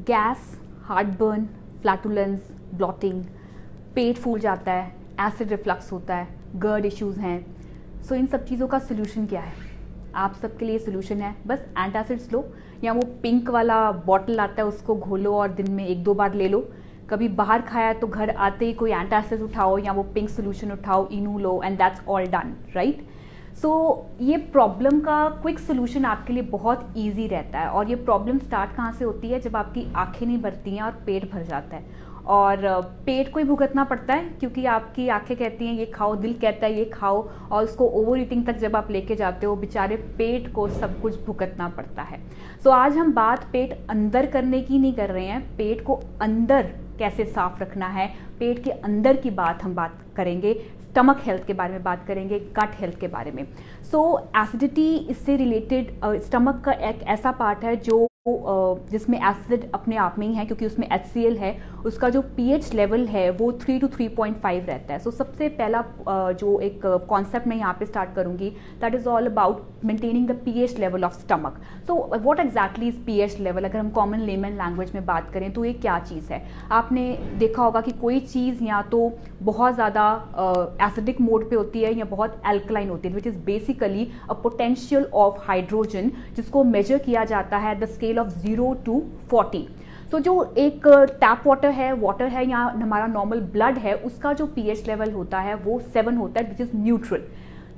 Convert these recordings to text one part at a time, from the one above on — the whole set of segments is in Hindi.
गैस, हार्टबर्न, फ्लैटुलेंस, ब्लॉटिंग, पेट फूल जाता है, एसिड रिफ्लक्स होता है, गर्ड इश्यूज़ हैं। सो इन सब चीज़ों का सोल्यूशन क्या है? आप सबके लिए सोल्यूशन है बस एंटासिड्स लो, या वो पिंक वाला बॉटल आता है उसको घोलो और दिन में 1-2 बार ले लो। कभी बाहर खाया तो घर आते ही कोई एंटासिड उठाओ या वो पिंक सोल्यूशन उठाओ, इनू लो, and that's all done, right? So ये प्रॉब्लम का क्विक सोल्यूशन आपके लिए बहुत ईजी रहता है। और ये प्रॉब्लम स्टार्ट कहाँ से होती है? जब आपकी आंखें नहीं भरती हैं और पेट भर जाता है, और पेट को ही भुगतना पड़ता है क्योंकि आपकी आंखें कहती हैं ये खाओ, दिल कहता है ये खाओ, और उसको ओवर ईटिंग तक जब आप लेके जाते हो, बेचारे पेट को सब कुछ भुगतना पड़ता है। सो आज हम बात पेट अंदर करने की नहीं कर रहे हैं, पेट को अंदर कैसे साफ रखना है, पेट के अंदर की बात हम बात करेंगे, स्टमक हेल्थ के बारे में बात करेंगे, गट हेल्थ के बारे में। सो एसिडिटी इससे रिलेटेड, स्टमक का एक ऐसा पार्ट है जो जिसमें एसिड अपने आप में ही है क्योंकि उसमें HCl है, उसका जो pH लेवल है वो 3 to 3.5 रहता है। सो सबसे पहला जो एक कॉन्सेप्ट मैं यहाँ पे स्टार्ट करूँगी, that is all about maintaining the pH level of stomach. So what exactly is pH level? अगर हम कॉमन लेमन लैंग्वेज में बात करें तो ये क्या चीज़ है? आपने देखा होगा कि कोई चीज़ या तो बहुत ज़्यादा एसिडिक मोड पे होती है या बहुत एल्कलाइन होती है, which is basically a potential of hydrogen, जिसको मेजर किया जाता है द स्केल ऑफ 0 to 40। सो जो एक टैप वाटर है या हमारा नॉर्मल ब्लड है, उसका जो pH लेवल होता है वो 7 होता है, विच इज न्यूट्रल।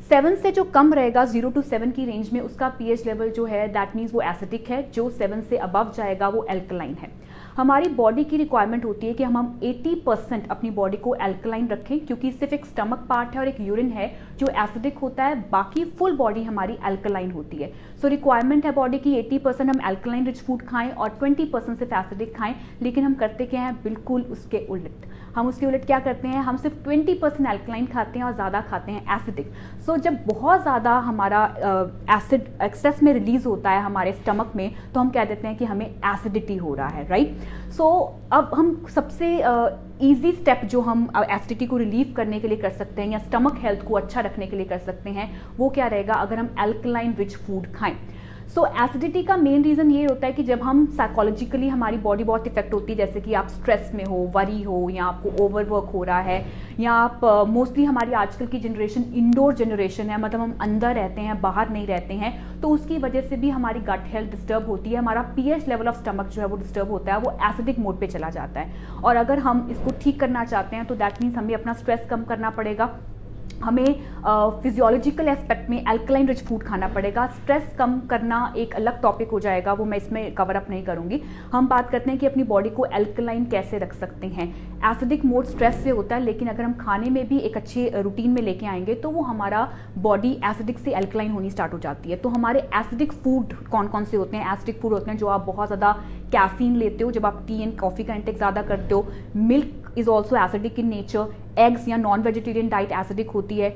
7 से जो कम रहेगा 0 to 7 की रेंज में, उसका pH लेवल जो है दैट मीन्स वो एसिडिक है। जो 7 से अबव जाएगा वो एल्कलाइन है। हमारी बॉडी की रिक्वायरमेंट होती है कि हम 80% अपनी बॉडी को एल्कलाइन रखें, क्योंकि सिर्फ एक स्टमक पार्ट है और एक यूरिन है जो एसिडिक होता है, बाकी फुल बॉडी हमारी एल्कलाइन होती है। सो रिक्वायरमेंट है बॉडी की 80% हम एल्कलाइन रिच फूड खाएं और 20% सिर्फ एसिडिक खाएं। लेकिन हम करते क्या हैं? बिल्कुल उसके उलट। हम उसके उलट क्या करते हैं? हम सिर्फ 20% एल्कलाइन खाते हैं और ज़्यादा खाते हैं एसिडिक। सो जब बहुत ज़्यादा हमारा एसिड एक्सेस में रिलीज होता है हमारे स्टमक में, तो हम कह देते हैं कि हमें एसिडिटी हो रहा है, राइट? सो अब हम सबसे ईजी स्टेप जो हम एसिडिटी को रिलीव करने के लिए कर सकते हैं या स्टमक हेल्थ को अच्छा रखने के लिए कर सकते हैं, वो क्या रहेगा? अगर हम एल्कलाइन रिच फूड खाएं। सो एसिडिटी का मेन रीज़न ये होता है कि जब हम साइकोलॉजिकली हमारी बॉडी बहुत इफेक्ट होती है, जैसे कि आप स्ट्रेस में हो, वरी हो, या आपको ओवरवर्क हो रहा है, या आप मोस्टली हमारी आजकल की जनरेशन इंडोर जनरेशन है, मतलब हम अंदर रहते हैं, बाहर नहीं रहते हैं, तो उसकी वजह से भी हमारी गट हेल्थ डिस्टर्ब होती है। हमारा pH लेवल ऑफ स्टमक जो है वो डिस्टर्ब होता है, वो एसिडिक मोड पे चला जाता है। और अगर हम इसको ठीक करना चाहते हैं तो दैट मीन्स हमें अपना स्ट्रेस कम करना पड़ेगा, हमें फिजियोलॉजिकल एस्पेक्ट में एल्कलाइन रिच फूड खाना पड़ेगा। स्ट्रेस कम करना एक अलग टॉपिक हो जाएगा, वो मैं इसमें कवर अप नहीं करूंगी। हम बात करते हैं कि अपनी बॉडी को एल्कलाइन कैसे रख सकते हैं। एसिडिक मोड स्ट्रेस से होता है, लेकिन अगर हम खाने में भी एक अच्छे रूटीन में लेके आएंगे तो वो हमारा बॉडी एसिडिक से एल्कलाइन होनी स्टार्ट हो जाती है। तो हमारे एसिडिक फूड कौन कौन से होते हैं? एसिडिक फूड होते हैं जो आप बहुत ज़्यादा कैफीन लेते हो, जब आप टी एंड कॉफ़ी का इंटेक ज़्यादा करते हो। Milk is also acidic in nature. Eggs या नॉन वेजिटेरियन डाइट एसिडिक होती है।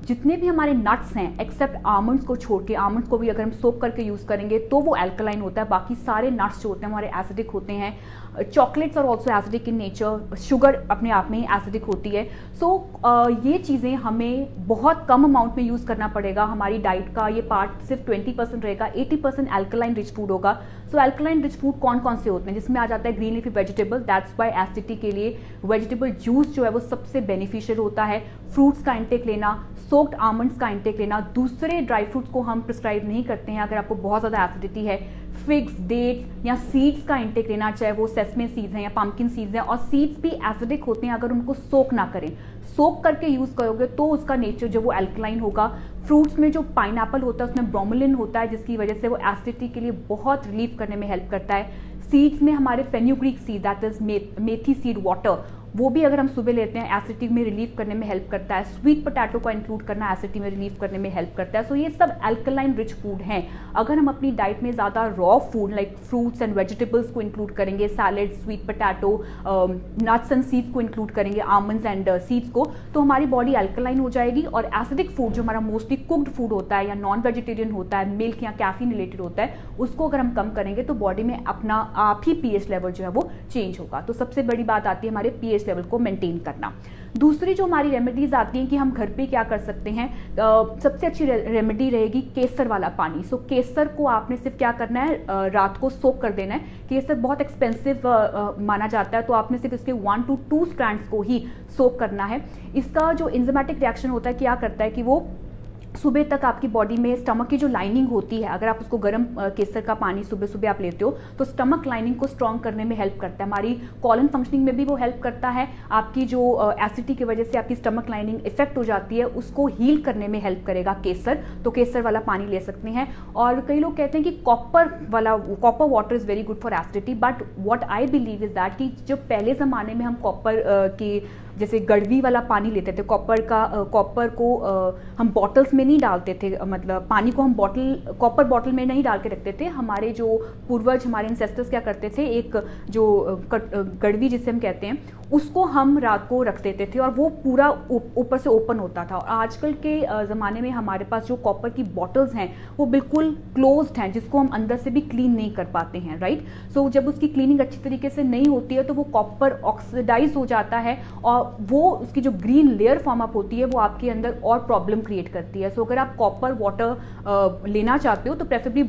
जितने भी हमारे नट्स हैं एक्सेप्ट आमंड्स को छोड़ के, आमंड्स को भी अगर हम सोक करके यूज़ करेंगे तो वो एल्कलाइन होता है, बाकी सारे नट्स जो होते हैं हमारे एसिडिक होते हैं। Chocolates are also acidic in nature. Sugar अपने आप में ही एसिडिक होती है। सो ये चीज़ें हमें बहुत कम अमाउंट में यूज़ करना पड़ेगा। हमारी डाइट का ये पार्ट सिर्फ 20% रहेगा, 80% एल्कलाइन रिच फूड होगा। सो एल्कलाइन रिच फूड कौन कौन से होते हैं? जिसमें आ जाता है green leafy vegetable. That's why acidity के लिए वेजिटेबल जूस जो है वो सबसे बेनिफिशियल होता है। फ्रूट्स का इंटेक लेना, सोक्ड आमंड्स का इंटेक लेना। दूसरे ड्राई फ्रूट्स को हम प्रिस्क्राइब नहीं करते हैं अगर आपको बहुत ज़्यादा एसिडिटी है। फिग्स, डेट्स या सीड्स का इंटेक लेना, चाहे वो सेसमे सीड्स हैं या पम्पकिन सीड्स हैं। और सीड्स भी एसिडिक होते हैं अगर उनको सोक ना करें। सोक करके यूज़ करोगे तो उसका नेचर जो वो एल्कलाइन होगा। फ्रूट्स में जो पाइनएप्पल होता है उसमें ब्रोमेलिन होता है, जिसकी वजह से वो एसिडिटी के लिए बहुत रिलीफ करने में हेल्प करता है। सीड्स में हमारे fenugreek seed, that is methi seed water, वो भी अगर हम सुबह लेते हैं एसिडिटी में रिलीफ करने में हेल्प करता है। स्वीट पोटैटो का इंक्लूड करना एसिडिटी में रिलीफ करने में हेल्प करता है। सो ये सब एल्कलाइन रिच फूड हैं। अगर हम अपनी डाइट में ज़्यादा raw food like fruits and vegetables को इंक्लूड करेंगे, salad, sweet potato, nuts and seeds को इंक्लूड करेंगे, आमंड्स एंड सीड्स को, तो हमारी बॉडी एल्कलाइन हो जाएगी। और एसिडिक फूड जो हमारा मोस्टली कुक्ड फूड होता है या नॉन वेजिटेरियन होता है, मिल्क या कैफीन रिलेटेड होता है, उसको अगर हम कम करेंगे तो बॉडी में अपना आप ही pH लेवल जो है वो चेंज होगा। तो सबसे बड़ी बात आती है हमारे pH पीएच लेवल को मेंटेन करना। दूसरी जो हमारी रेमेडीज आती हैं कि हम घर पे क्या कर सकते हैं, सबसे अच्छी रेमेडी रहेगी केसर वाला पानी। सो केसर को आपने सिर्फ क्या करना है, रात को सोक कर देना है। केसर बहुत एक्सपेंसिव माना जाता है, तो आपने सिर्फ इसके 1 to 2 स्ट्रैंड्स को ही सोक करना है। इसका जो एंजाइमेटिक रिएक्शन होता है, क्या करता है कि वो सुबह तक आपकी बॉडी में स्टमक की जो लाइनिंग होती है, अगर आप उसको गर्म केसर का पानी सुबह सुबह आप लेते हो तो स्टमक लाइनिंग को स्ट्रॉन्ग करने में हेल्प करता है। हमारी कॉलन फंक्शनिंग में भी वो हेल्प करता है। आपकी जो एसिडिटी की वजह से आपकी स्टमक लाइनिंग इफेक्ट हो जाती है, उसको हील करने में हेल्प करेगा केसर। तो केसर वाला पानी ले सकते हैं। और कई लोग कहते हैं कि copper water is very good for acidity, but what I believe is that कि जो पहले ज़माने में हम कॉपर की जैसे गड़वी वाला पानी लेते थे, कॉपर को हम बॉटल्स में नहीं डालते थे, मतलब पानी को हम कॉपर बॉटल में नहीं डाल के रखते थे। हमारे जो पूर्वज, हमारे एंसेस्टर्स क्या करते थे, एक जो गड़वी जिसे हम कहते हैं, उसको हम रात को रख देते थे और वो पूरा ऊपर से ओपन होता था। और आजकल के ज़माने में हमारे पास जो कॉपर की बॉटल्स हैं वो बिल्कुल क्लोज्ड हैं, जिसको हम अंदर से भी क्लीन नहीं कर पाते हैं, राइट। सो जब उसकी क्लीनिंग अच्छी तरीके से नहीं होती है तो वो कॉपर ऑक्सीडाइज हो जाता है और वो उसकी जो ग्रीन लेयर फॉर्म अप होती है वो आपके अंदर और प्रॉब्लम क्रिएट करती है। सो अगर आप कॉपर वाटर लेना चाहते हो तो प्रेफरेबली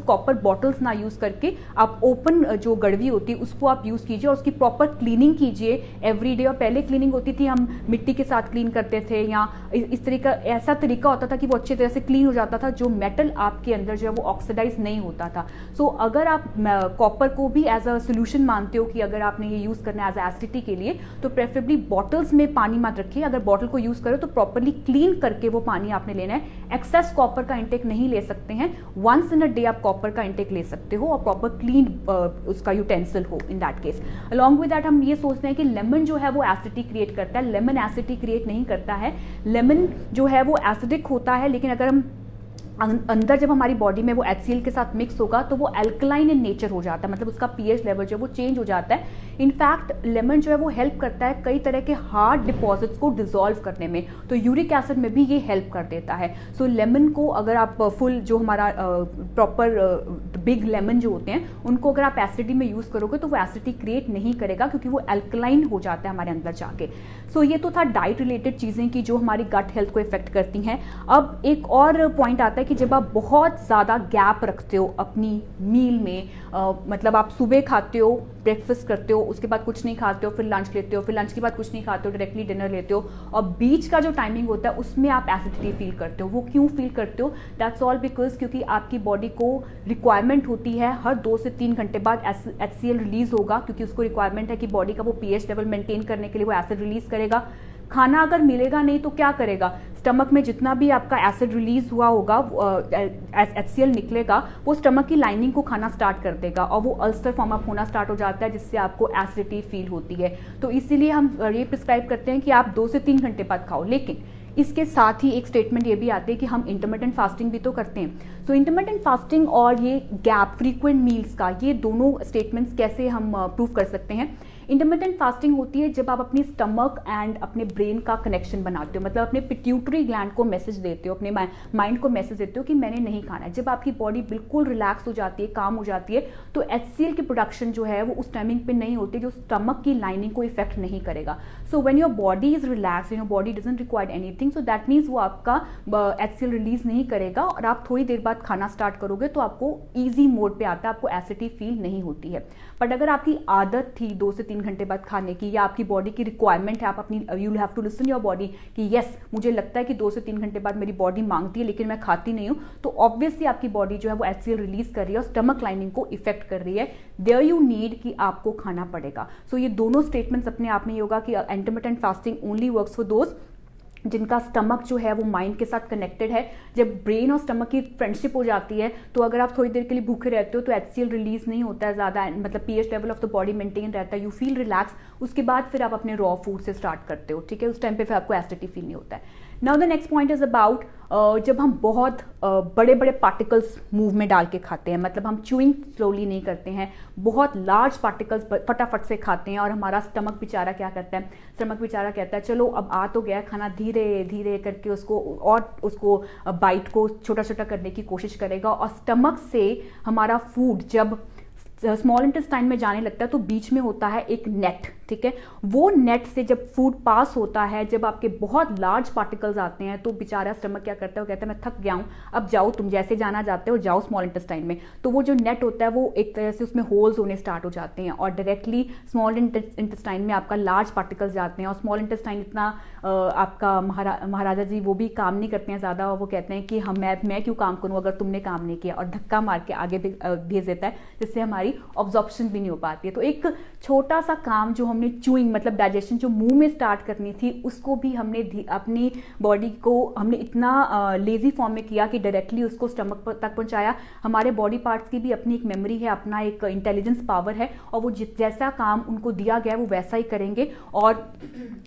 कॉपर बॉटल्स ना यूज़ करके आप ओपन जो गड़वी होती है उसको आप यूज़ कीजिए और उसकी प्रॉपर क्लीनिंग कीजिए एवरी डे। और पहले क्लीनिंग होती थी, हम मिट्टी के साथ क्लीन करते थे, या इस तरीका ऐसा तरीका होता था कि वो अच्छी तरह से क्लीन हो जाता था, जो मेटल आपके अंदर जो है वो ऑक्सीडाइज नहीं होता था। सो अगर आप कॉपर को भी एज अ सोल्यूशन मानते हो कि अगर आपने ये यूज़ करना है एज एसिडिटी के लिए, तो प्रेफरेबली बॉटल्स में पानी मत रखिए। अगर बॉटल को यूज़ करो तो प्रॉपरली क्लीन करके वो पानी आपने लेना है। एक्सेस कॉपर का इंटेक नहीं ले सकते हैं। वंस इन अ डे आप कॉपर का इंटेक ले सकते हो और प्रॉपर क्लीन उसका यूटेंसिल हो in that case. Along with that हम ये सोचते हैं कि लेमन जो है वो एसिडिटी क्रिएट करता है। लेमन एसिडिटी क्रिएट नहीं करता है। लेमन जो है वो एसिडिक होता है, लेकिन अगर हम अंदर जब हमारी बॉडी में वो HCl के साथ मिक्स होगा तो वो एल्कलाइन इन नेचर हो जाता है, मतलब उसका pH लेवल जो है वो चेंज हो जाता है। इनफैक्ट लेमन जो है वो हेल्प करता है कई तरह के हार्ड डिपॉजिट्स को डिसॉल्व करने में, तो यूरिक एसिड में भी ये हेल्प कर देता है। सो लेमन को अगर आप फुल जो हमारा प्रॉपर बिग लेमन जो होते हैं उनको अगर आप एसिडिटी में यूज़ करोगे तो वो एसिडिटी क्रिएट नहीं करेगा, क्योंकि वो एल्कलाइन हो जाता है हमारे अंदर जाके। सो ये तो था डाइट रिलेटेड चीज़ें कि जो हमारी गट हेल्थ को इफेक्ट करती हैं। अब एक और पॉइंट आता है कि जब आप बहुत ज़्यादा गैप रखते हो अपनी मील में, मतलब आप सुबह खाते हो, ब्रेकफास्ट करते हो, उसके बाद कुछ नहीं खाते हो, फिर लंच लेते हो, फिर लंच के बाद कुछ नहीं खाते हो, डायरेक्टली डिनर लेते हो, और बीच का जो टाइमिंग होता है उसमें आप एसिडिटी फील करते हो। वो क्यों फील करते हो? दैट्स ऑल बिकॉज क्योंकि आपकी बॉडी को रिक्वायरमेंट होती है हर 2 से 3 घंटे बाद HCl रिलीज होगा, क्योंकि उसको रिक्वायरमेंट है कि बॉडी का वो pH लेवल मेंटेन करने के लिए वो एसिड रिलीज करेगा। खाना अगर मिलेगा नहीं तो क्या करेगा? स्टमक में जितना भी आपका एसिड रिलीज हुआ होगा, HCl निकलेगा, वो स्टमक की लाइनिंग को खाना स्टार्ट कर देगा और वो अल्सर फॉर्म अप होना स्टार्ट हो जाता है, जिससे आपको एसिडिटी फील होती है। तो इसीलिए हम ये प्रिस्क्राइब करते हैं कि आप 2 से 3 घंटे बाद खाओ। लेकिन इसके साथ ही एक स्टेटमेंट ये भी आती है कि हम इंटरमिटेंट फास्टिंग भी तो करते हैं। सो इंटरमिटेंट फास्टिंग और ये गैप फ्रीक्वेंट मील्स का, ये दोनों स्टेटमेंट्स कैसे हम प्रूव कर सकते हैं? इंटरमिटेंट फास्टिंग होती है जब आप अपनी स्टमक एंड अपने ब्रेन का कनेक्शन बनाते हो, मतलब अपने पिट्यूटरी ग्लैंड को मैसेज देते हो, अपने माइंड को मैसेज देते हो कि मैंने नहीं खाना है। जब आपकी बॉडी बिल्कुल रिलैक्स हो जाती है, काम हो जाती है, तो HCl की प्रोडक्शन जो है वो उस टाइमिंग पे नहीं होती, जो स्टमक की लाइनिंग को इफेक्ट नहीं करेगा। So when your body is relax, your body doesn't require anything, so that means वो आपका HCl रिलीज नहीं करेगा और आप थोड़ी देर बाद खाना स्टार्ट करोगे तो आपको ईजी मोड पे आता है, आपको एसिडिटी फील नहीं होती है। बट अगर आपकी आदत थी 2 से 3 घंटे बाद खाने की, या आपकी बॉडी की रिक्वायरमेंट है, आप अपनी you have to listen your body कि यस मुझे लगता है कि 2 से 3 घंटे बाद मेरी बॉडी मांगती है लेकिन मैं खाती नहीं हूं, तो ऑब्वियसली आपकी बॉडी जो है वो HCl रिलीज कर रही है और स्टमक लाइनिंग को इफेक्ट कर रही है। देयर यू नीड कि आपको खाना पड़ेगा। सो ये दोनों स्टेटमेंट्स अपने आप में होगा कि intermittent fasting only works for those जिनका स्टमक जो है वो माइंड के साथ कनेक्टेड है। जब ब्रेन और स्टमक की फ्रेंडशिप हो जाती है तो अगर आप थोड़ी देर के लिए भूखे रहते हो तो HCl रिलीज नहीं होता है ज़्यादा, मतलब pH level of the body maintain रहता है, यू फील रिलैक्स। उसके बाद फिर आप अपने रॉ फूड से स्टार्ट करते हो, ठीक है, उस टाइम पे फिर आपको एसिडिटी फील नहीं होता है। Now the next point is about जब हम बहुत बड़े बड़े पार्टिकल्स मुंह में डाल के खाते हैं, मतलब हम च्यूइंग स्लोली नहीं करते हैं, बहुत लार्ज पार्टिकल्स फटाफट से खाते हैं और हमारा स्टमक बेचारा क्या करता है, स्टमक बेचारा कहता है चलो अब आ तो गया खाना, धीरे धीरे करके उसको बाइट को छोटा छोटा करने की कोशिश करेगा, और स्टमक से हमारा फूड जब स्मॉल इंटेस्टाइन में जाने लगता है तो बीच में होता है एक नेट, ठीक है। वो नेट से जब फूड पास होता है, जब आपके बहुत लार्ज पार्टिकल्स आते हैं, तो बेचारा स्टमक क्या करता है, वो कहता है मैं थक गया हूँ, अब जाओ तुम जैसे जाना चाहते हो जाओ स्मॉल इंटेस्टाइन में। तो वो जो नेट होता है वो एक तरह से उसमें होल्स होने स्टार्ट हो जाते हैं और डायरेक्टली स्मॉल इंटेस्टाइन में आपका लार्ज पार्टिकल्स जाते हैं। और स्मॉल इंटेस्टाइन इतना आपका महाराजा जी वो भी काम नहीं करते हैं ज़्यादा, और वो कहते हैं कि मैं क्यों काम करूँ अगर तुमने काम नहीं किया, और धक्का मार के आगे भेज देता है, जिससे हमारी ऑब्जॉर्प्शन भी नहीं हो पाती है। तो एक छोटा सा काम जो हमने च्यूइंग मतलब डाइजेशन जो मुंह में स्टार्ट करनी थी, उसको भी हमने अपनी बॉडी को हमने इतना लेजी फॉर्म में किया कि डायरेक्टली उसको स्टमक तक पहुंचाया। हमारे बॉडी पार्ट्स की भी अपनी एक मेमोरी है, अपना एक इंटेलिजेंस पावर है, और वो जैसा काम उनको दिया गया है वो वैसा ही करेंगे, और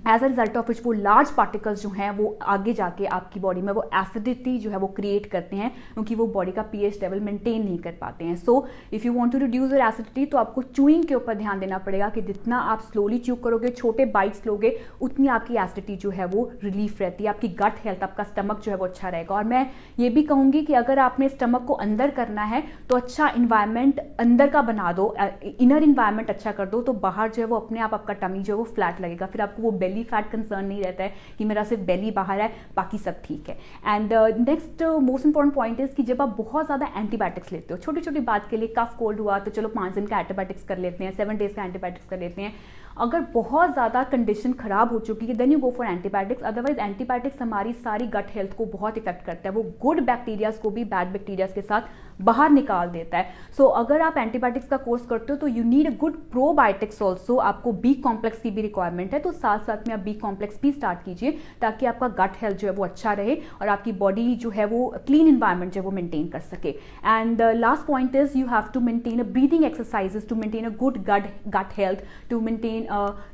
as a result of which वो लार्ज पार्टिकल्स जो हैं वो आगे जाके आपकी बॉडी में वो एसिडिटी जो है वो क्रिएट करते हैं, क्योंकि वो बॉडी का पीएच लेवल मेंटेन नहीं कर पाते हैं। So if you want to reduce your acidity, तो आपको च्यूइंग के ऊपर ध्यान देना पड़ेगा कि जितना आप स्लोली च्यू करोगे, छोटे बाइट्स लोगे, उतनी आपकी एसिडिटी जो है वो रिलीफ रहती है, आपकी गट हेल्थ, आपका स्टमक जो है वो अच्छा रहेगा। और मैं ये भी कहूंगी कि अगर आपने स्टमक को अंदर करना है तो अच्छा इन्वायरमेंट अंदर का बना दो, इनर इन्वायरमेंट अच्छा कर दो, तो बाहर जो है वो अपने आप आपका टमी जो है वो फ्लैट लगेगा, फिर आपको वो बेली फैट कंसर्न नहीं रहता है कि मेरा सिर्फ बेली बाहर है बाकी सब ठीक है। And next most important point is कि जब आप बहुत ज़्यादा एंटीबायोटिक्स लेते हो, छोटी छोटी बात के लिए कफ कोल्ड हुआ तो चलो 5 दिन का एंटीबायोटिक्स कर लेते हैं, 7 डेज का एंटीबायोटिक्स कर लेते हैं, अगर बहुत ज़्यादा कंडीशन खराब हो चुकी है then you go for antibiotics. Otherwise antibiotics हमारी सारी गट हेल्थ को बहुत इफेक्ट करता है, वो गुड बैक्टीरियाज को भी बैड बैक्टीरियाज के साथ बाहर निकाल देता है। सो अगर आप एंटीबायोटिक्स का कोर्स करते हो तो you need a good probiotics also, आपको बी कॉम्प्लेक्स की भी रिक्वायरमेंट है, तो साथ साथ में आप बी कॉम्प्लेक्स भी स्टार्ट कीजिए ताकि आपका गट हेल्थ जो है वो अच्छा रहे और आपकी बॉडी जो है वो क्लीन इन्वायरमेंट जो है वो मेंटेन कर सके। And last point is you have to maintain a breathing exercises to maintain a good gut health, to maintain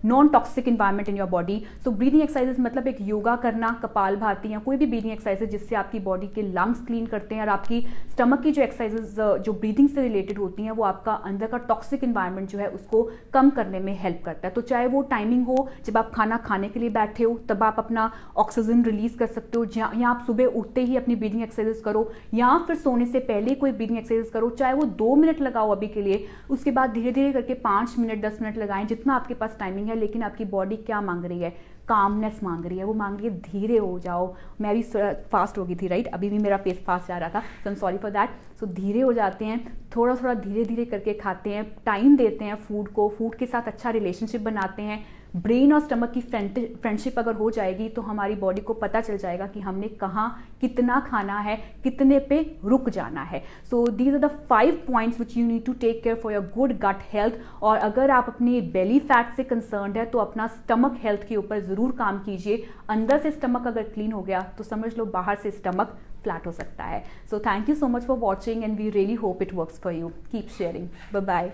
non toxic environment in your body. So breathing exercises मतलब एक योगा करना, कपाल भाती या कोई भी ब्रीदिंग एक्सरसाइजेस जिससे आपकी बॉडी के लंग्स क्लीन करते हैं, और आपकी स्टमक की जो एक्सरसाइजेस जो ब्रीदिंग से रिलेटेड होती हैं वो आपका अंदर का टॉक्सिक इन्वायरमेंट जो है उसको कम करने में हेल्प करता है। तो चाहे वो टाइमिंग हो जब आप खाना खाने के लिए बैठे हो तब आप अपना ऑक्सीजन रिलीज कर सकते हो, या आप सुबह उठते ही अपनी ब्रीदिंग एक्सरसाइजेस करो, या फिर सोने से पहले कोई ब्रीदिंग एक्सरसाइज करो, चाहे वो 2 मिनट लगाओ अभी के लिए, उसके बाद धीरे धीरे करके 5 मिनट 10 मिनट लगाएं, जितना आपके पास टाइमिंग है। लेकिन आपकी बॉडी क्या मांग रही है, कामनेस मांग रही है, वो मांग रही है धीरे हो जाओ। मैं भी फास्ट हो गई थी राइट, अभी भी मेरा पेस फास्ट जा रहा था, so I am sorry for that. So धीरे हो जाते हैं, थोड़ा थोड़ा धीरे धीरे करके खाते हैं, टाइम देते हैं फूड को, फूड के साथ अच्छा रिलेशनशिप बनाते हैं। ब्रेन और स्टमक की फ्रेंडशिप अगर हो जाएगी तो हमारी बॉडी को पता चल जाएगा कि हमने कहाँ कितना खाना है, कितने पे रुक जाना है। So these are the 5 points which you need to take care for your good gut health. और अगर आप अपने बेली फैट से कंसर्न्ड है तो अपना स्टमक हेल्थ के ऊपर ज़रूर काम कीजिए। अंदर से स्टमक अगर क्लीन हो गया तो समझ लो बाहर से स्टमक फ्लैट हो सकता है। So thank you so much for watching and we really hope it works for you. Keep sharing, bye bye.